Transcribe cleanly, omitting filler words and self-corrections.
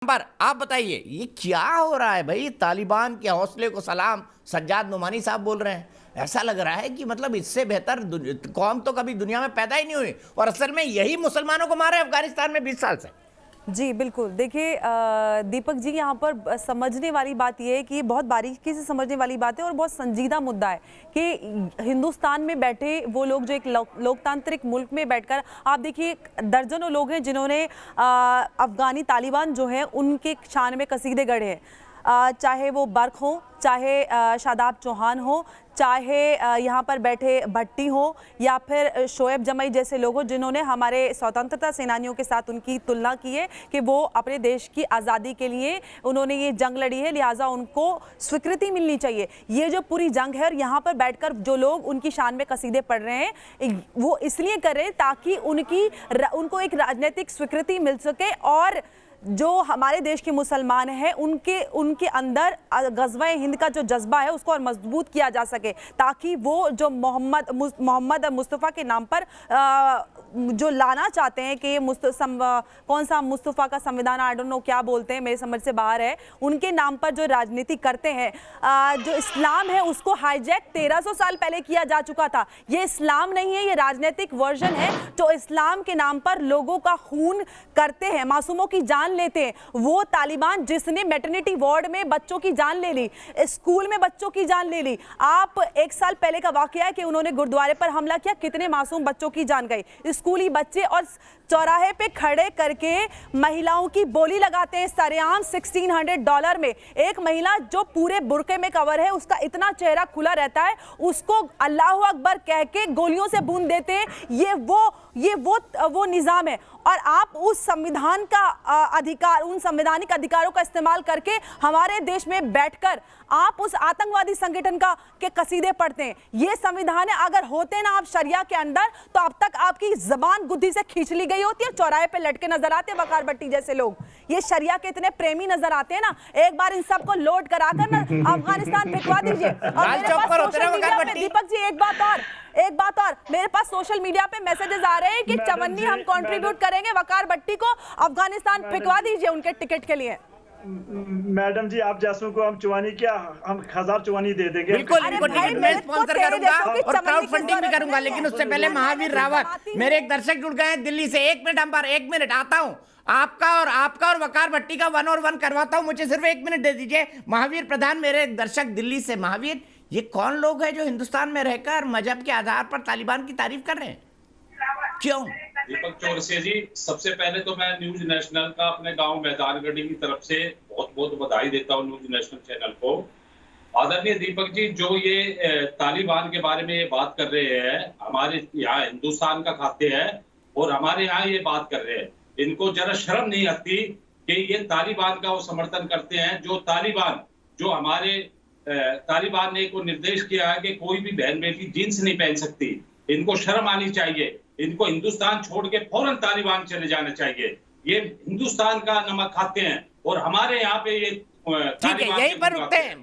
पर आप बताइए ये क्या हो रहा है भाई? तालिबान के हौसले को सलाम, सज्जाद नुमानी साहब बोल रहे हैं। ऐसा लग रहा है कि मतलब इससे बेहतर कौम तो कभी दुनिया में पैदा ही नहीं हुई, और असल में यही मुसलमानों को मार रहे हैं अफगानिस्तान में 20 साल से। जी बिल्कुल। देखिए दीपक जी, यहाँ पर समझने वाली बात यह है कि बहुत बारीकी से समझने वाली बात है और बहुत संजीदा मुद्दा है कि हिंदुस्तान में बैठे वो लोग जो एक लोकतांत्रिक मुल्क में बैठकर, आप देखिए दर्जनों लोग हैं जिन्होंने अफगानी तालिबान जो है उनके शान में कसीदे गढ़े हैं, चाहे वो बर्क हो, चाहे शादाब चौहान हो, चाहे यहाँ पर बैठे भट्टी हो, या फिर शोएब जमई जैसे लोग हो जिन्होंने हमारे स्वतंत्रता सेनानियों के साथ उनकी तुलना की है कि वो अपने देश की आज़ादी के लिए उन्होंने ये जंग लड़ी है, लिहाजा उनको स्वीकृति मिलनी चाहिए। ये जो पूरी जंग है और यहाँ पर बैठकर जो लोग उनकी शान में कसीदे पढ़ रहे हैं वो इसलिए कर रहे हैं ताकि उनको एक राजनीतिक स्वीकृति मिल सके और जो हमारे देश के मुसलमान हैं उनके अंदर गज़वा-ए हिंद का जो जज्बा है उसको और मजबूत किया जा सके, ताकि वो जो मोहम्मद मुस्तफ़ा के नाम पर जो लाना चाहते हैं कि ये कौन सा मुस्तफ़ा का संविधान, आई डोंट नो क्या बोलते हैं, मेरे समझ से बाहर है, उनके नाम पर जो राजनीति करते हैं, जो इस्लाम है उसको हाईजैक 1300 साल पहले किया जा चुका था। ये इस्लाम नहीं है, ये राजनीतिक वर्जन है जो इस्लाम के नाम पर लोगों का खून करते हैं, मासूमों की जान लेते हैं। वो तालिबान जिसने मैटरनिटी वार्ड में बच्चों की जान ले ली, स्कूल में बच्चों की जान ले ली। आप 1 साल पहले का वाकया है कि उन्होंने गुरुद्वारे पर हमला किया, कितने मासूम बच्चों की जान गई, स्कूली बच्चे, और चौराहे पे खड़े करके महिलाओं की बोली लगाते हैं सरेआम $1600 में। एक महिला जो पूरे बुरके में कवर है, उसका इतना चेहरा खुला रहता है, उसको अल्लाह अकबर कह के गोलियों से भून देते हैं। ये वो निज़ाम है। और आप उस संविधान का अधिकार, उन संवैधानिक अधिकारों का इस्तेमाल करके हमारे देश में बैठकर आप उस आतंकवादी संगठन के कसीदे पढ़ते हैं। ये संविधान है, अगर होते ना आप शरिया के अंदर तो अब तक आपकी जबान गुद्दी से खींच ली गई होती है। चौराहे पे लटके नजर आते हैं वकार भट्टी जैसे लोग, ये शरिया के इतने प्रेमी नजर आते हैं ना। एक बार इन सबको लोड कराकर ना अफगानिस्तान भिजवा दीजिए। और मेरे पास सोशल मीडिया पे, दीपक जी एक बात और मेरे पास सोशल मीडिया पे मैसेजेस आ रहे हैं कि चवन्नी हम कंट्रीब्यूट करेंगे वकार भट्टी को अफगानिस्तान भिजवा दीजिए उनके टिकट के लिए। मैडम जी, आप जैसों को हम चुवानी क्या, हम 1000 चुवानी दे देंगे। बिल्कुल, इनको टिकट मैं स्पॉन्सर करूंगा और क्राउड फंडिंग भी करूंगा। लेकिन उससे पहले महावीर रावत, मेरे एक दर्शक जुड़ गए हैं दिल्ली से। 1 मिनट हम पर, 1 मिनट आता हूं। आपका और वकार भट्टी का 1 और 1 करवाता हूं। मुझे सिर्फ 1 मिनट दे दीजिए। महावीर प्रधान, मेरे एक दर्शक दिल्ली से। महावीर, ये कौन लोग हैं जो हिंदुस्तान में रहकर मजहब के आधार पर तालिबान की तारीफ कर रहे हैं? क्यों? दीपक चौरसिया जी, सबसे पहले तो मैं न्यूज नेशनल का अपने गांव मैदानगढ़ी की तरफ से बहुत बहुत बधाई देता हूं न्यूज नेशनल चैनल को। आदरणीय दीपक जी, जो ये तालिबान के बारे में ये बात कर रहे हैं, हमारे यहाँ हिंदुस्तान का खाते हैं और हमारे यहाँ ये बात कर रहे हैं, इनको जरा शर्म नहीं आती कि ये तालिबान का वो समर्थन करते हैं। जो हमारे तालिबान ने को निर्देश किया है कि कोई भी बहन बेटी जींस नहीं पहन सकती। इनको शर्म आनी चाहिए। इनको हिंदुस्तान छोड़ के फौरन तालिबान चले जाना चाहिए। ये हिंदुस्तान का नमक खाते हैं और हमारे यहाँ पे ये ठीक है, यहीं पर रुकते हैं।